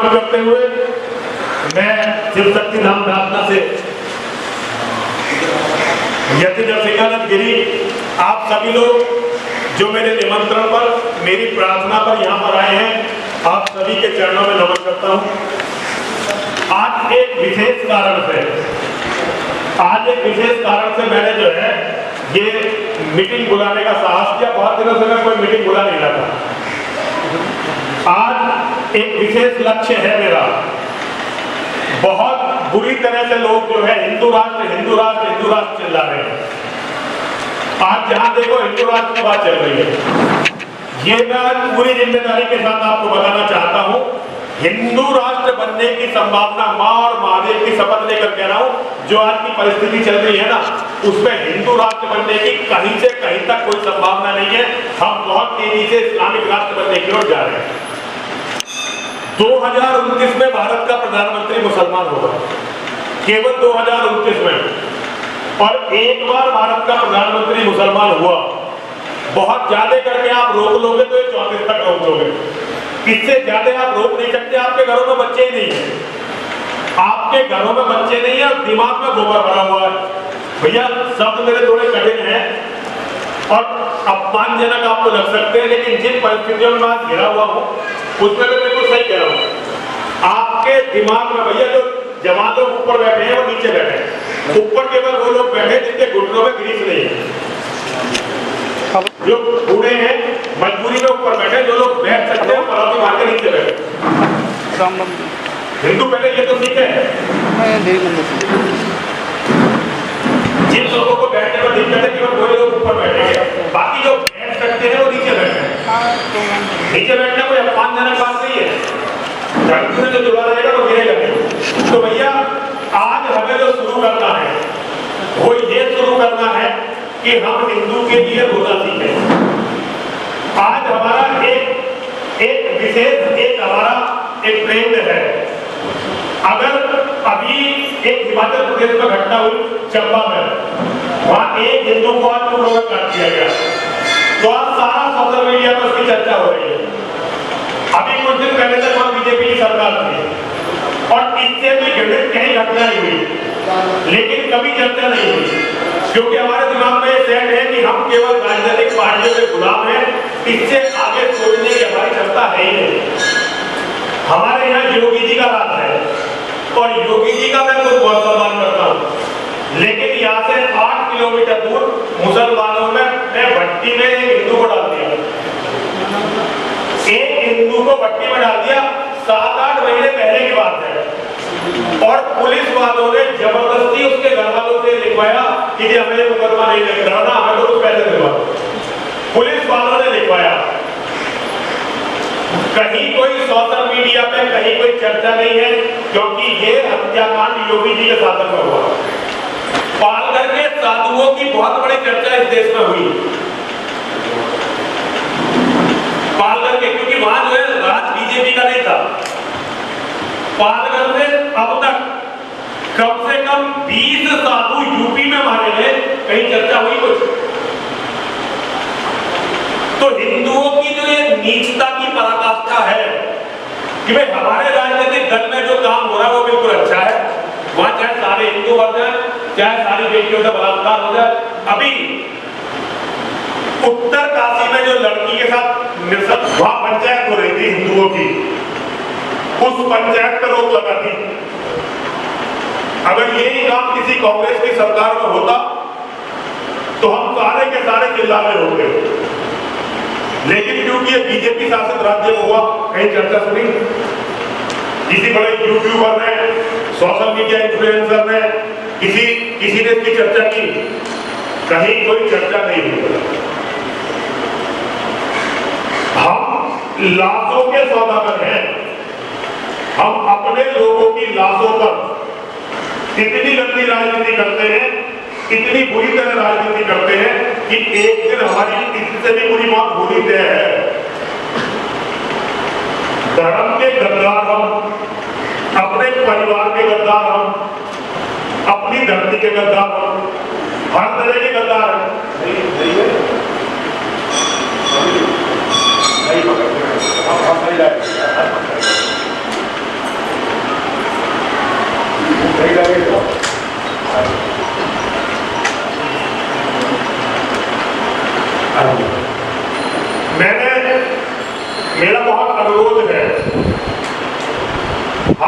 करते हुए मैं शिव शक्ति धाम प्रार्थना से यति नरसिंहानंद गिरी आप सभी लोग जो मेरे निमंत्रण पर मेरी प्रार्थना पर यहाँ पर आए हैं, आप सभी के चरणों में नमन करता हूँ। आज एक विशेष कारण से मैंने जो है ये मीटिंग बुलाने का साहस किया। बहुत दिनों से मैं कोई मीटिंग बुला नहीं रहा था। आज एक विशेष लक्ष्य है मेरा। बहुत बुरी तरह से लोग जो है हिंदू राष्ट्र चिल्ला रहे हैं। आज जहां देखो हिंदू राष्ट्र की बात चल रही है। ये मैं पूरी जिम्मेदारी के साथ आपको बताना चाहता हूं, हिंदू राष्ट्र बनने की संभावना मां और महादेव की शपथ लेकर कह रहा हूं, जो आज की परिस्थिति चल रही है ना, उसमें हिंदू राष्ट्र बनने की कहीं से कहीं तक कोई संभावना नहीं है। हम बहुत तेजी से इस्लामिक राष्ट्र बनने की ओर जा रहे हैं। 2029 में भारत का प्रधानमंत्री मुसलमान होगा, केवल 2029 में। और एक बार भारत का प्रधानमंत्री मुसलमान हुआ, बहुत ज्यादा करके आप रोक लोगे तो ये 34 तक रोक लोगे। इससे ज्यादा आप रोक नहीं सकते। आपके घरों में बच्चे ही नहीं है, आपके घरों में बच्चे नहीं है, दिमाग में गोबर भरा हुआ है। भैया शब्द मेरे थोड़े कठिन हैं और अपमानजनक आपको लग सकते हैं, लेकिन जिन परिस्थितियों में आज घिरा हुआ हूं उसमें मैं बिल्कुल सही कह रहा हूं। आपके दिमाग में भैया जो जवान लोग ऊपर बैठे हैं वो नीचे बैठे हैं। ऊपर केवल वो लोग बैठे जिनके घुटनों में ग्रीस नहीं है। जो बूढ़े हैं मजबूरी में ऊपर बैठे, जो लोग बैठ सकते हैं पलौती मार के नीचे बैठे। हिंदू पहले ये तो सीखे, जिन लोगों को बैठने में दिक्कत है केवल वही लोग ऊपर बैठेंगे, बाकी जो बैठ सकते हैं वो नीचे बैठे। नीचे बैठना कोई अपमानजनक बात नहीं है। धरती में जो जुड़ा रहेगा वो गिरेगा नहीं। तो भैया आज हमें जो शुरू करना है वो ये शुरू करना है कि हम हिंदू के लिए रोजा सीखें। आज हमारा एक विशेष हमारा एक ट्रेंड है। अगर अभी एक हिमाचल प्रदेश में घटना हुई चंबा में, वहां एक हिंदू को आज लोगों काट दिया गया, तो आज सारा सोशल मीडिया पर उसकी चर्चा हो रही है। अभी कुछ दिन पहले तक वहां बीजेपी की सरकार थी और इससे भी घटित कहीं घटना नहीं हुई, लेकिन कभी चर्चा नहीं हुई, क्योंकि हमारे दिमाग में ये सेट है कि हम केवल राजनीतिक पार्टियों के गुलाम हैं। इससे आगे सोचने की हमारी क्षमता है ही नहीं। हमारे यहाँ योगी जी का राज है और योगी जी का मैं खुद बहुत सम्मान करता हूँ, लेकिन यहाँ से 8 किलोमीटर दूर मुसलमानों में भट्टी में एक हिंदू को डाल दिया। एक हिंदू को भट्टी में डाल दिया, 7-8 महीने पहले की बात है। और पुलिस वालों ने जबरदस्ती उसके घर वालों से लिखवाया कि हमें मुकदमा नहीं करना, हमें तो कुछ पैसे दिलवा। पुलिस वालों ने लिखवाया। कहीं कोई सोशल मीडिया पे कहीं कोई चर्चा नहीं है, क्योंकि ये हत्याकांड योगी जी के शासन में हुआ। पालघर के साधुओं की बहुत बड़ी चर्चा इस देश में हुई। पालघर के, क्योंकि वहां जो है राज बीजेपी का नहीं था। पालघर में अब तक कम से कम 20 साधु यूपी में मारे गए, कहीं चर्चा हुई कुछ? तो हिंदुओं की जो ये नीचता की पराकाष्ठा है कि भाई हमारे राजनीतिक दल में जो काम हो रहा है वो बिल्कुल अच्छा है, वहां चाहे सारे हिंदू मर जाए, चाहे सारी बेटियों से बलात्कार हो जाए। अभी उत्तर काशी में जो लड़की के साथ वहां पंचायत हो रही थी हिंदुओं की, उस पंचायत पर रोक लगा थी। अगर यही काम किसी कांग्रेस की सरकार में होता तो हम सारे के सारे चिल्ला रहे होते, लेकिन क्योंकि ये बीजेपी शासित राज्य में हुआ, कहीं चर्चा सुनी? किसी बड़े यूट्यूबर ने, सोशल मीडिया इन्फ्लुएंसर ने, किसी ने इसकी चर्चा की? कहीं कोई चर्चा नहीं हुई। हम लाशों के सौदागर हैं। हम अपने लोगों की लाशों पर इतनी गंदी राजनीति करते हैं, इतनी बुरी तरह राजनीति करते हैं कि एक दिन हमारी इससे भी बुरी मौत होनी तय है। धर्म के गद्दार हम, अपने परिवार के गद्दार हम, अपनी धरती के गद्दार हम, हर तरह के गद्दार हैं।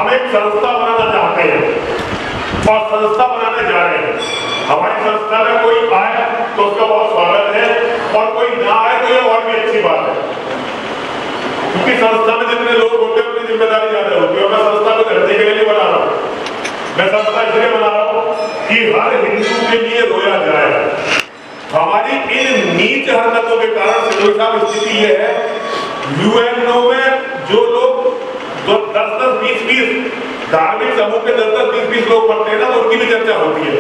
हम एक संस्था बनाना चाहते हैं और संस्था बनाने जा रहे हैं। हमारी संस्था में कोई आए तो उसका बहुत स्वागत है और कोई ना आए तो ये और भी अच्छी बात है, क्योंकि संस्था में जितने लोग होते हैं उनकी जिम्मेदारी ज्यादा होती है। और मैं संस्था को धरती के लिए नहीं बना रहा हूँ, मैं संस्था इसलिए बना रहा हूँ कि हर हिंदू के लिए रोया जाए। हमारी इन नीच हरकतों के कारण सिरोही साहब स्थिति ये है, यूएनओ में जो लोग 10-10, 20-20 धार्मिक समूह के 10-10, 20-20 लोग पढ़ते हैं ना, तो उनकी भी चर्चा होती है।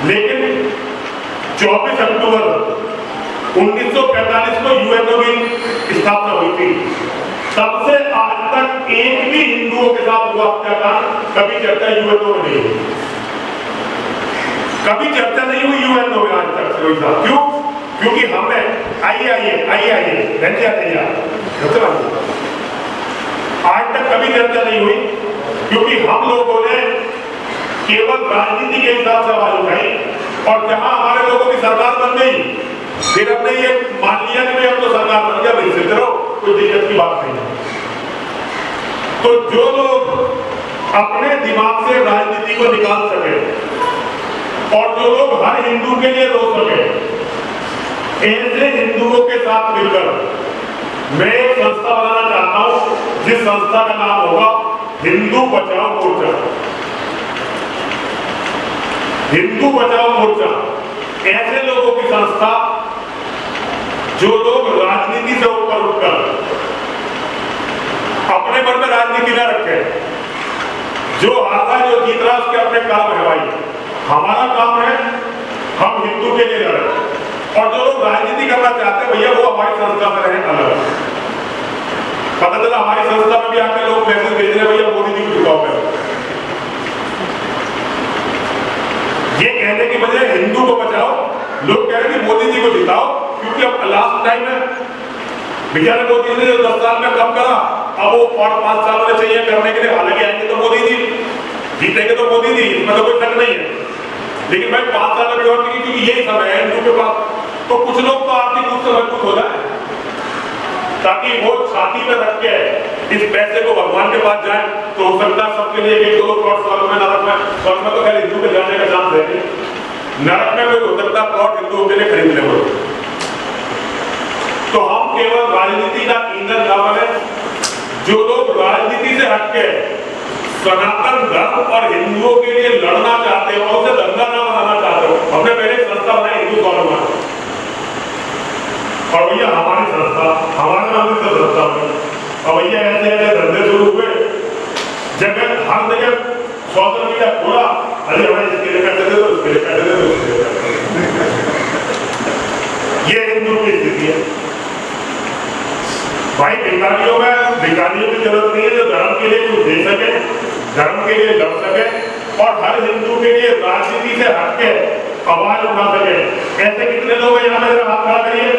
लेकिन 24 अक्टूबर 1945 को यूएनओ की स्थापना हुई थी, तब से आज तक एक भी हिंदुओं के साथ हुआ हत्याकांड कभी चर्चा यूएनओ में नहीं हुई, कभी चर्चा नहीं हुई यूएनओ में आज तक। क्यों? क्योंकि हमने आज तक कभी चर्चा नहीं हुई, क्योंकि हम लोगों ने केवल राजनीति के हिसाब से आवाज उठाई। और जहां हमारे लोगों की सरकार बन गई, फिर हमने ये मान लिया कि अब तो सरकार बन गया, भाई सिद्ध रहो, कोई दिक्कत की बात नहीं है। तो जो लोग अपने दिमाग से राजनीति को निकाल सके और जो लोग हर हिंदू के लिए रो सके, ऐसे हिंदुओं के साथ मिलकर मैं एक संस्था बनाना चाहता हूं, जिस संस्था का नाम होगा हिंदू बचाओ मोर्चा। हिंदू बचाओ मोर्चा ऐसे लोगों की संस्था जो लोग राजनीति से ऊपर उठकर अपने मन में राजनीति न रखे, जो हारा जो जीत रहा उसके अपने काम है। भाई हमारा काम है हम हिंदू के लिए लड़े, और जो लोग राजनीति करना चाहते हैं भैया वो हमारी संस्था में रहे अलग। पता चला हमारी संस्था में भी आके लोग मैसेज भेज रहे हैं भैया मोदी जी को जिताओ। ये कहने की बजाय हिंदू को बचाओ, लोग कह रहे हैं मोदी जी को जिताओ, क्योंकि अब लास्ट टाइम है बेचारे मोदी जी ने 10 साल में कम करा, अब वो और 5 साल में चाहिए करने के लिए। हालांकि आएंगे तो मोदी जी, जीतेंगे तो मोदी जी, इसमें तो कोई शक नहीं है। लेकिन भाई 5 साल में और क्योंकि यही समय है हिंदू के पास, तो कुछ लोग तो आर्थिक रूप से मजबूत हो जाए, ताकि वो छाती में रख के इस पैसे को भगवान के पास जाए। तो हो सकता है सबके लिए 1-2 करोड़ स्वर्ग में नरक में, स्वर्ग में तो खैर हिंदू के जाने का चांस है, नरक में कोई हो सकता प्लॉट हिंदुओं के लिए खरीद ले। तो हम केवल राजनीति का ईंधन न बने, जो लोग राजनीति से हटके सनातन धर्म और हिंदुओं के लिए लड़ना चाहते हो और उसे दंगा ना बनाना चाहते हो। हमने पहले संस्था बनाई हिंदू गवर्नमेंट, और भैया हमारी संस्था हमारे नाम से संस्था बनी, और भैया ऐसे ऐसे धंधे शुरू हुए, जगह हर जगह सोशल मीडिया पूरा, अरे हमें इसके लिए पैसे दे दो, इसके लिए पैसे दे दो। ये हिंदू की स्थिति है। भाई भिखारियों की जरूरत नहीं है, जो धर्म के लिए कुछ दे सके, धर्म के लिए लड़ सके और हर हिंदू के लिए राजनीति से हटके आवाज उठा सके। ऐसे कितने लोग हैं यहाँ में, जरा हाथ खड़ा करिए,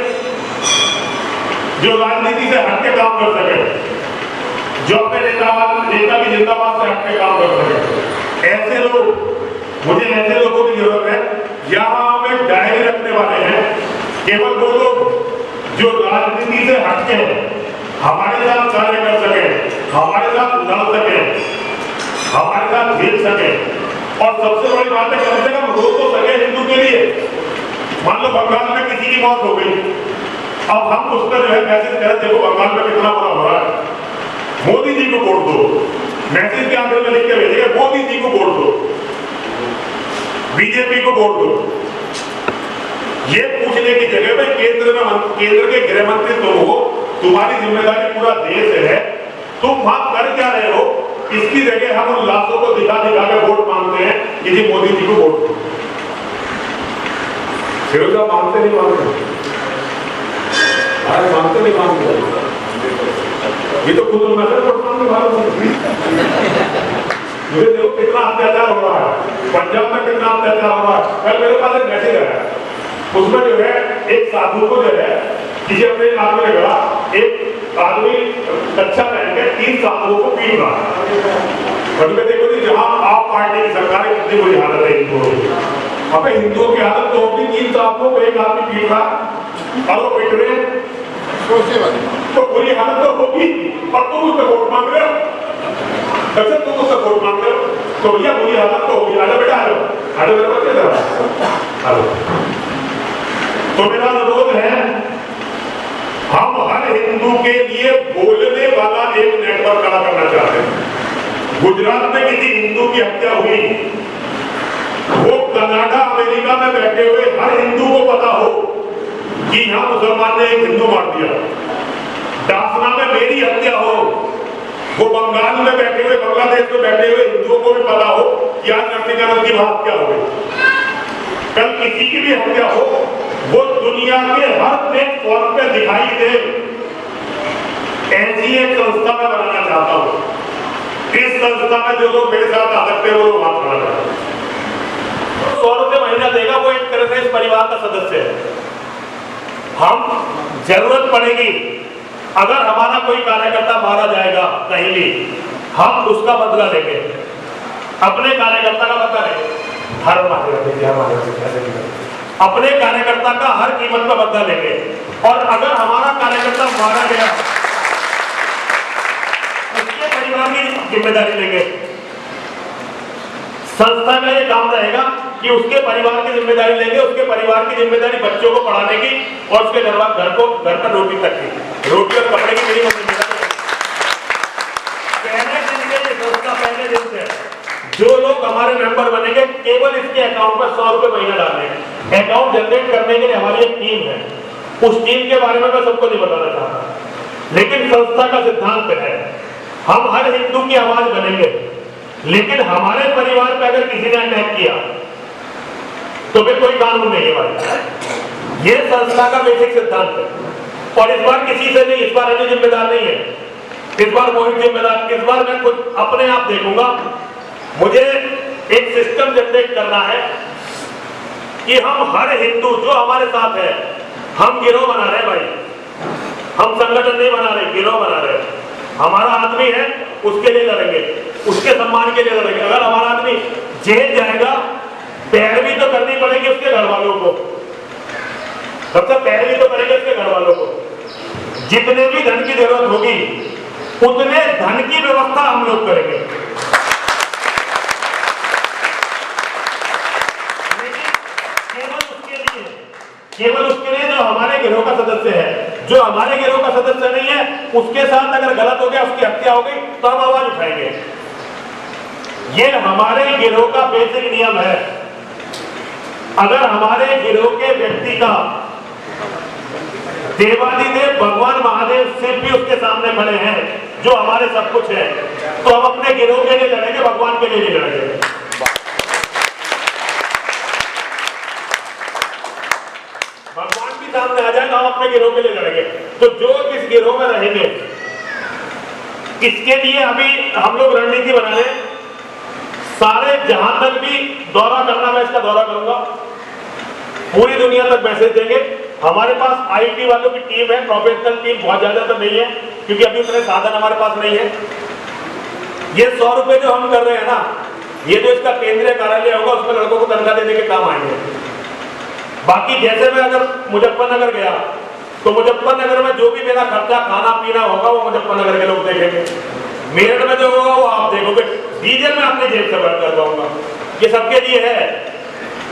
जो राजनीति से हटके काम कर सके, जो अपने नेता की जिंदाबाद से हटके काम कर सके। ऐसे लोग, मुझे ऐसे लोगों की जरूरत है। यहाँ हम एक डायरी रखने वाले हैं, केवल वो लोग जो राजनीति से हटके हमारे साथ कार्य कर सके, हमारे साथ लड़ सके, हमारे साथ झेल सके, और सबसे बड़ी बात है कम से कम रो तो सके हिंदू के लिए। मान लो बंगाल में किसी की मौत हो गई, अब हम उस पर जो है मैसेज करें, देखो बंगाल में कितना बुरा हो रहा है, मोदी जी को वोट दो। मैसेज के आखिर में लिख के भेजेंगे मोदी जी को वोट दो, बीजेपी को वोट दो। ये पूछने की जगह में केंद्र के गृह मंत्री तुम हो, तुम्हारी जिम्मेदारी पूरा देश है, तुम वहां कर क्या रहे हो? इसकी जगह हम उन लाशों को दिखा दिखा के वोट मांगते हैं कि जी मोदी जी को वोट दो। फिरोजा मानते नहीं मानते, अरे मानते नहीं मानते, ये तो खुद मैसेज वोट मांगने वाले। मुझे देखो कितना अत्याचार हो रहा है, पंजाब में कितना अत्याचार हो रहा है। कल मेरे पास एक मैसेज आया, उसमें जो है एक साधु को जो है किसी अपने आदमी ने कहा, एक आदमी अच्छा पहन के 3 साधुओं को पीट रहा है। और देखो जी जहां आप पार्टी की सरकार है, कितनी बुरी हालत है हिंदुओं की। अब हिंदुओं की हालत तो होगी, 3 साधुओं को एक आदमी पीट रहा और वो पिट रहे हैं, तो बुरी हालत तो होगी, और तुम उसमें वोट मांग रहे हो। अच्छा तुम उसका वोट मांग रहे हो तो भैया बुरी हालत तो होगी। आजा बेटा, आजा मेरे बच्चे, हेलो। तो मेरा अनुरोध है, हम हर हिंदू के लिए बोलने वाला एक नेटवर्क खड़ा करना चाहते हैं। गुजरात में किसी हिंदू की हत्या हुई, वो कनाडा अमेरिका में बैठे हुए हर हिंदू को पता हो कि यहां मुसलमान ने एक हिंदू मार दिया। डासना में मेरी हत्या हो, वो बंगाल में बैठे हुए, बांग्लादेश में बैठे हुए हिंदुओं को भी पता हो कि आज नरसिंहानंद की बात क्या हो गई। कल किसी की भी हत्या हो, वो दुनिया के हर प्लेटफॉर्म पे दिखाई दे। ऐसी एक संस्था में बनाना चाहता हूं। इस संस्था में जो लोग मेरे साथ आ सकते हैं वो लोग बात करना चाहते हैं। 100 रुपये महीना देगा, वो एक तरह से इस परिवार का सदस्य है। हम जरूरत पड़ेगी, अगर हमारा कोई कार्यकर्ता मारा जाएगा कहीं भी, हम उसका बदला लेंगे, अपने कार्यकर्ता का बदला लेंगे। अपने कार्यकर्ता का हर कीमत पर बदला लेंगे। और अगर हमारा कार्यकर्ता मारा गया, उसके परिवार की जिम्मेदारी लेंगे। संस्था का यह काम रहेगा कि उसके परिवार की जिम्मेदारी लेंगे। उसके परिवार की जिम्मेदारी बच्चों को पढ़ाने की और उसके घर पर रोटी तक की, रोटी और कपड़े की मेरी जिम्मेदारी। पहले दिन से संस्था, पहले दिन से जो लोग हमारे मेंबर बनेंगे, केवल इसके अकाउंट पर 100 रुपए महीना डालने। अकाउंट जनरेट करने के लिए हमारी एक टीम है। उस टीम के बारे में मैं सबको नहीं बताना चाहता, लेकिन संस्था का सिद्धांत है, हम हर हिंदू की आवाज बनेंगे। लेकिन हमारे परिवार पर अगर किसी ने अटैक किया तो फिर कोई कानून नहीं है भाई। ये संस्था का बेसिक सिद्धांत है। और इस बार किसी से नहीं, इस बार अन्य जिम्मेदार नहीं है, इस बार मोहित जिम्मेदार। इस बार मैं खुद अपने आप देखूंगा। मुझे एक सिस्टम जनरेट करना है कि हम हर हिंदू जो हमारे साथ है, हम गिरोह बना रहे हैं भाई, हम संगठन नहीं बना रहे, गिरोह बना रहे हैं। हमारा आदमी है, उसके लिए लड़ेंगे, उसके सम्मान के लिए लड़ेंगे। अगर हमारा आदमी जेल जाएगा, पैरवी तो करनी पड़ेगी उसके घर वालों को, सबसे पैरवी तो करेंगे उसके घर वालों को। जितने भी धन की जरूरत होगी उतने धन की व्यवस्था हम लोग करेंगे। केवल उसके लिए जो हमारे गिरोह का सदस्य है। जो हमारे गिरोह का सदस्य नहीं है, उसके साथ अगर गलत हो गया, उसकी हत्या हो गई, तो हम आवाज उठाएंगे। ये हमारे गिरोह का बेसिक नियम है। अगर हमारे गिरोह के व्यक्ति का देवादिदेव भगवान महादेव शिव भी उसके सामने खड़े हैं, जो हमारे सब कुछ है, तो हम अपने गिरोह के लिए लड़ेंगे, भगवान के लिए नहीं लड़ेंगे। भगवान भी सामने आ जाए तो हम अपने गिरोह के लिए लड़ेंगे। तो जो इस गिरोह में रहेंगे, इसके लिए अभी हम लोग रणनीति बना रहे हैं। सारे जहां तक भी दौरा करना, मैं इसका दौरा करूंगा, पूरी दुनिया तक मैसेज देंगे। हमारे पास आईटी वालों की टीम है, प्रोफेशनल टीम, बहुत ज्यादा तो नहीं है क्योंकि अभी उतने साधन हमारे पास नहीं है। ये 100 रुपए जो हम कर रहे हैं ना, ये जो इसका केंद्रीय कार्यालय होगा, उसमें लड़कों को तनख्वाह देने के काम आएंगे। बाकी जैसे मैं अगर मुजफ्फरनगर गया तो मुजफ्फरनगर में जो भी मेरा खर्चा खाना पीना होगा वो मुजफ्फरनगर के लोग देखेंगे। मेरठ में जो होगा वो आप देखोगे। डीजल में अपने जेब से भर कर दूंगा, ये सबके लिए है।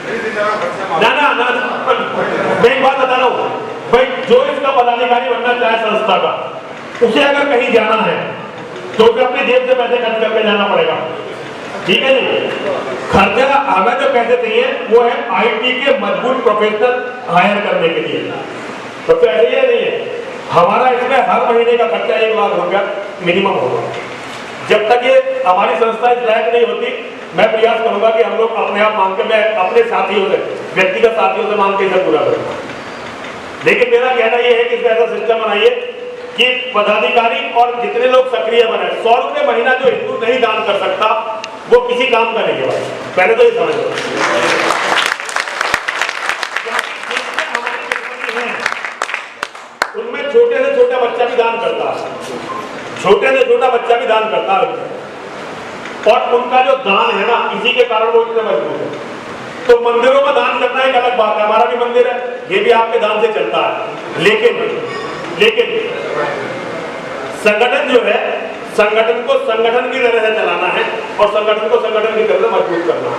ना ना ना, मैं एक बात बता रहा हूँ भाई, जो इसका पदाधिकारी बनना चाहे संस्था का, उसे अगर कहीं जाना है तो उसे अपनी जेब से पैसे खर्च करके जाना पड़ेगा, ठीक है जी। खर्चा हमें जो पैसे चाहिए वो है आईटी के मजबूत प्रोफेशनल हायर करने के लिए। तो ऐसे ही नहीं है, हमारा इसमें हर महीने का खर्चा 1 लाख रुपया मिनिमम होगा। जब तक ये हमारी संस्था इस लायक नहीं होती, मैं प्रयास करूंगा कि हम लोग अपने आप मांग के, मैं अपने साथियों से, व्यक्तिगत साथियों से मांग के इसे पूरा करूंगा। लेकिन मेरा कहना यह है कि इसका ऐसा सिस्टम बनाइए कि पदाधिकारी और जितने लोग सक्रिय बने। 100 रुपये महीना जो हिंदू नहीं दान कर सकता वो किसी काम का नहीं है भाई, पहले तो ये समझ लो। उनमें छोटे से छोटा बच्चा भी दान करता है, छोटे से छोटा बच्चा भी दान करता है। और उनका जो दान है ना, इसी के कारण वो इतने मजबूत है। तो मंदिरों में दान करना एक अलग बात है, हमारा भी मंदिर है, ये भी आपके दान से चलता है। लेकिन संगठन जो है संगठन को संगठन की तरह से चलाना है और संगठन को संगठन की तरह से मजबूत करना है।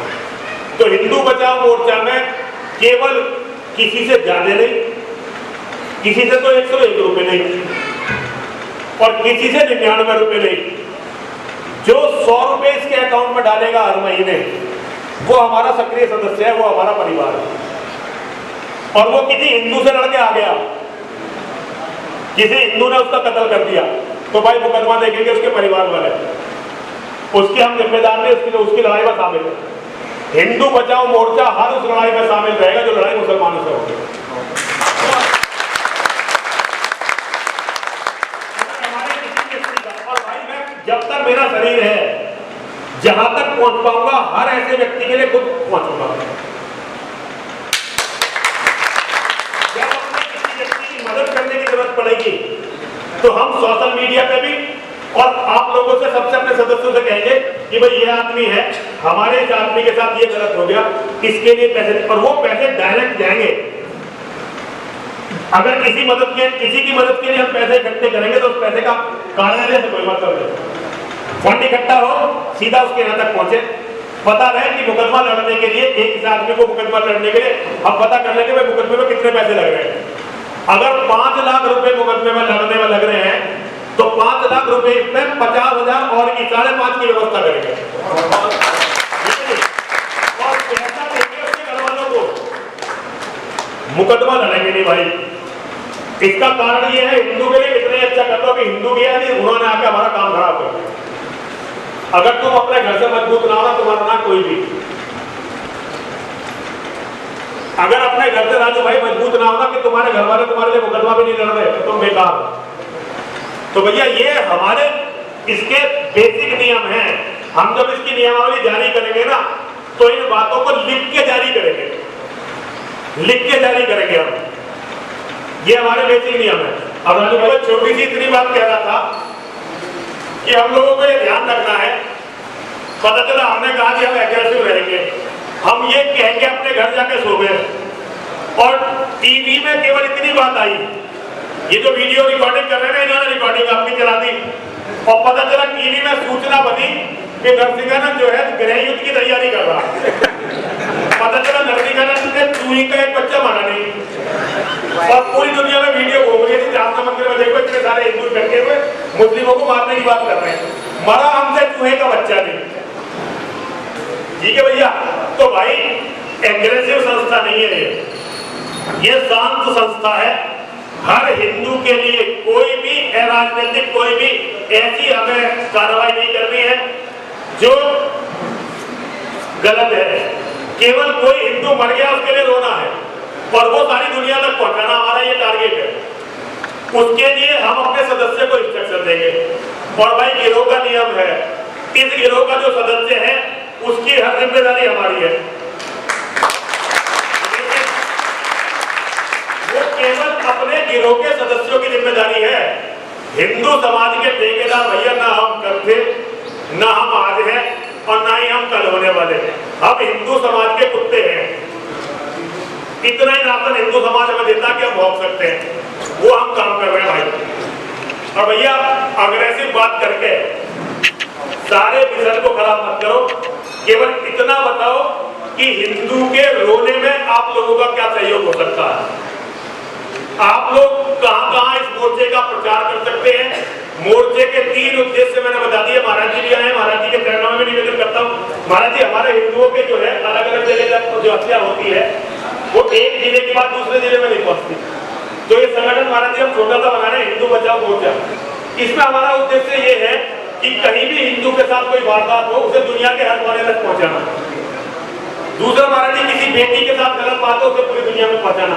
तो हिंदू बचाओ मोर्चा में केवल किसी से ज्यादा नहीं, किसी से तो 101 रुपए नहीं और किसी से 99 रुपए नहीं, जो 100 रुपए इसके अकाउंट में डालेगा हर महीने वो हमारा सक्रिय सदस्य है, वो हमारा परिवार है। और वो किसी हिंदू से लड़के आ गया, किसी हिंदू ने उसका कत्ल कर दिया तो भाई मुकदमा देखेंगे उसके परिवार वाले, उसके हम जिम्मेदार नहीं, उसकी लड़ाई में शामिल है। हिंदू बचाओ मोर्चा हर उस लड़ाई में शामिल रहेगा जो लड़ाई मुसलमानों से होगी। और भाई मैं जब तक मेरा शरीर है जहां तक पहुंच पाऊंगा हर ऐसे व्यक्ति के लिए खुद पहुंचूंगा। जब अपने किसी व्यक्ति की मदद करने की जरूरत पड़ेगी तो हम सोशल मीडिया पे भी और आप लोगों से सबसे अपने सदस्यों से कहेंगे कि भाई ये आदमी है, हमारे इस आदमी के साथ ये गलत हो गया, इसके लिए पैसे, और वो पैसे डायरेक्ट जाएंगे। अगर किसी की मदद के लिए हम पैसे इकट्ठे करेंगे तो उस पैसे का कार्यालय से कोई मतलब नहीं, फंड इकट्ठा हो सीधा उसके यहाँ तक पहुंचे। पता रहे कि मुकदमा लड़ने के लिए एक आदमी को मुकदमा लड़ने के लिए हम पता कर लेंगे भाई मुकदमे में कितने पैसे लग रहे हैं। अगर 5 लाख रुपए मुकदमे में लड़ने में लग रहे हैं तो 5 लाख रुपए इसमें 50,000 और की 5.5 की व्यवस्था करेंगे और पैसा देंगे उसके घर वालों को, मुकदमा लड़ेंगे नहीं भाई। इसका कारण ये है हिंदू के लिए कितने अच्छा कर लो कि हिंदू किया नहीं, उन्होंने आके हमारा काम खराब कर दिया। अगर तुम अपने घर से मजबूत ना हो ना तुम्हारा ना कोई भी, अगर अपने घर से राजू भाई मजबूत ना होगा कि तुम्हारे घर वाले तुम्हारे लिए मुकदमा भी नहीं लड़ रहे तो तुम बेकार हो। तो भैया ये हमारे इसके बेसिक नियम हैं। हम जब इसकी नियमावली जारी करेंगे ना तो इन बातों को लिख के जारी करेंगे, लिख के जारी करेंगे हम, ये हमारे बेसिक नियम है। अब राजू भाई छोटी सी इतनी बात कह रहा था कि हम लोगों को ये ध्यान रखना है, पता चला हमने कहा कि हम एग्रेसिव रहेंगे, हम ये कहेंगे अपने घर जाके सो गए और टीवी में केवल इतनी बात आई, ये जो वीडियो रिकॉर्डिंग कर रहे हैं इन्होंने रिकॉर्डिंग अपनी चला दी और पता चला टीवी में सूचना बनी कि नरसिंहानंद जो है गृह युद्ध की तैयारी कर रहा है। पता चला नरसिंहानंद ने चूही का एक बच्चा मारा नहीं और पूरी दुनिया में वीडियो घूम रही थी, जाफना मंदिर में देखो इतने सारे हिंदू इकट्ठे हुए मुस्लिमों को मारने की बात कर रहे हैं, मरा हमसे चूहे का बच्चा नहीं। ठीक है भैया, तो भाई एग्रेसिव संस्था नहीं है ये शांत संस्था है। हर हिंदू के लिए कोई भी अराजनीतिक कोई भी ऐसी हमें कार्रवाई नहीं करनी है जो गलत है। केवल कोई हिंदू मर गया उसके लिए रोना है और वो सारी दुनिया तक पहुंचाना हमारा ये टारगेट है। उसके लिए हम अपने सदस्य को इंस्ट्रक्शन देंगे और भाई गिरोह का नियम है, इस गिरोह का जो सदस्य है उसकी हर जिम्मेदारी हमारी है। वो केवल अपने गिरोह के सदस्यों की जिम्मेदारी है। हिंदू समाज के ठेकेदार भैया ना हम कल थे, ना हम आज हैं और ना ही हम कल होने वाले हैं। हम हिंदू समाज के कुत्ते हैं। इतना ही राशन हिंदू समाज हमें देता कि हम भोग सकते हैं, वो हम काम कर रहे हैं भाई। और भैया अग्रेसिव बात करके सारे मिशन को खराब मत करो, केवल इतना बताओ कि हिंदू के रोने में आप लोगों का क्या सहयोग हो सकता है। आप लोग कहां-कहां इस मोर्चे का प्रचार कर सकते हैं। मोर्चे के 3 उद्देश्य मैंने बता दिए, महाराज जी भी आए, महाराज जी के चरणों में भी निवेदन करता हूँ। महाराज जी हमारे हिंदुओं के जो है अलग अलग जगह जो हत्या होती है वो एक जिले के बाद दूसरे जिले में नहीं पहुंचती, तो ये संगठन महाराज जी हम छोटा सा बना रहे हैं, हिंदू बचाओ मोर्चा। इसमें हमारा उद्देश्य ये है कि कहीं भी हिंदू के साथ कोई वारदात हो उसे दुनिया के हर कोने तक पहुंचाना। दूसरा महाराज जी किसी बेटी के साथ गलत बात हो उसे पूरी दुनिया में पहुंचाना,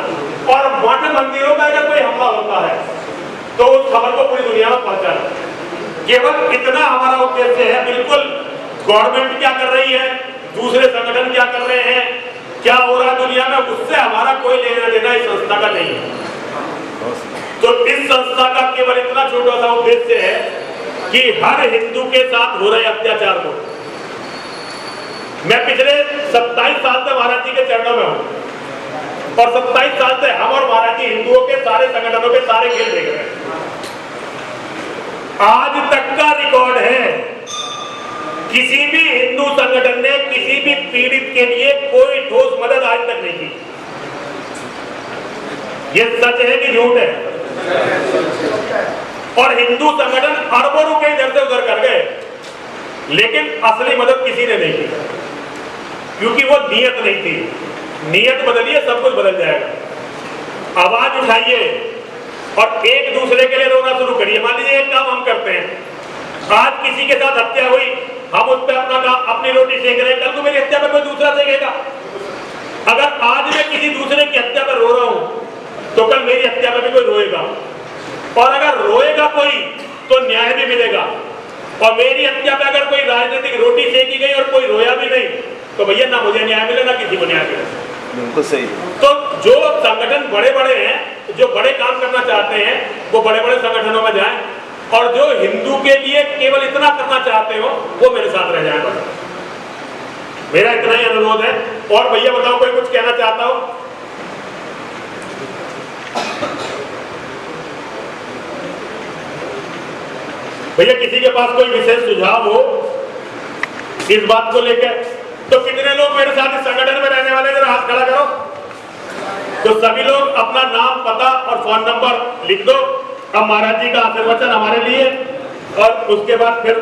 और मठ मंदिरों में अगर कोई हमला होता है तो उस खबर को पूरी दुनिया में पहुंचाना। केवल इतना हमारा उद्देश्य है। बिल्कुल गवर्नमेंट क्या कर रही है, दूसरे संगठन क्या कर रहे हैं, क्या हो रहा है दुनिया में, उससे हमारा कोई लेना देना इस संस्था का नहीं है। तो इस संस्था का केवल इतना छोटा सा उद्देश्य है कि हर हिंदू के साथ हो रहे अत्याचार को, मैं पिछले 27 साल से महाराज जी के चरणों में हूं और 27 साल से हम और महाराज जी हिंदुओं के सारे संगठनों के सारे खेल देख रहे हैं। आज तक का रिकॉर्ड है, किसी भी हिंदू संगठन ने किसी भी पीड़ित के लिए कोई ठोस मदद आज तक नहीं की। ये सच है कि झूठ है? और हिंदू संगठन अरबों रुपए इधर से उधर कर गए, लेकिन असली मदद किसी ने नहीं की, क्योंकि वो नियत नहीं थी। नियत बदलिए, सब कुछ बदल जाएगा। आवाज उठाइए और एक दूसरे के लिए रोना शुरू करिए। मान लीजिए एक काम हम करते हैं, आज किसी के साथ हत्या हुई, हम उस पर अपनी रोटी सेक रहे हैं, कल को मेरी हत्या पर कोई दूसरा सेकेगा। अगर आज मैं किसी दूसरे की हत्या पर रो रहा हूं, तो कल मेरी हत्या पर भी कोई रोएगा, और अगर रोएगा कोई तो न्याय भी मिलेगा। और मेरी हत्या पे अगर कोई राजनीतिक रोटी सेकी गई और कोई रोया भी नहीं, तो भैया ना मुझे न्याय मिले ना किसी को न्याय मिले। बिल्कुल सही। तो जो संगठन बड़े बड़े हैं, जो बड़े काम करना चाहते हैं, वो बड़े बड़े संगठनों में जाएं, और जो हिंदू के लिए केवल इतना करना चाहते हो वो मेरे साथ रह जाए। मेरा इतना ही अनुरोध है। और भैया बताओ, कोई कुछ कहना चाहता हो? भैया किसी के पास कोई विशेष सुझाव हो इस बात को लेकर? तो कितने लोग मेरे साथ इस संगठन में रहने वाले, जरा हाथ खड़ा करो। तो सभी लोग अपना नाम, पता और फोन नंबर लिख दो। अब महाराज जी का आशीर्वचन हमारे लिए, और उसके बाद फिर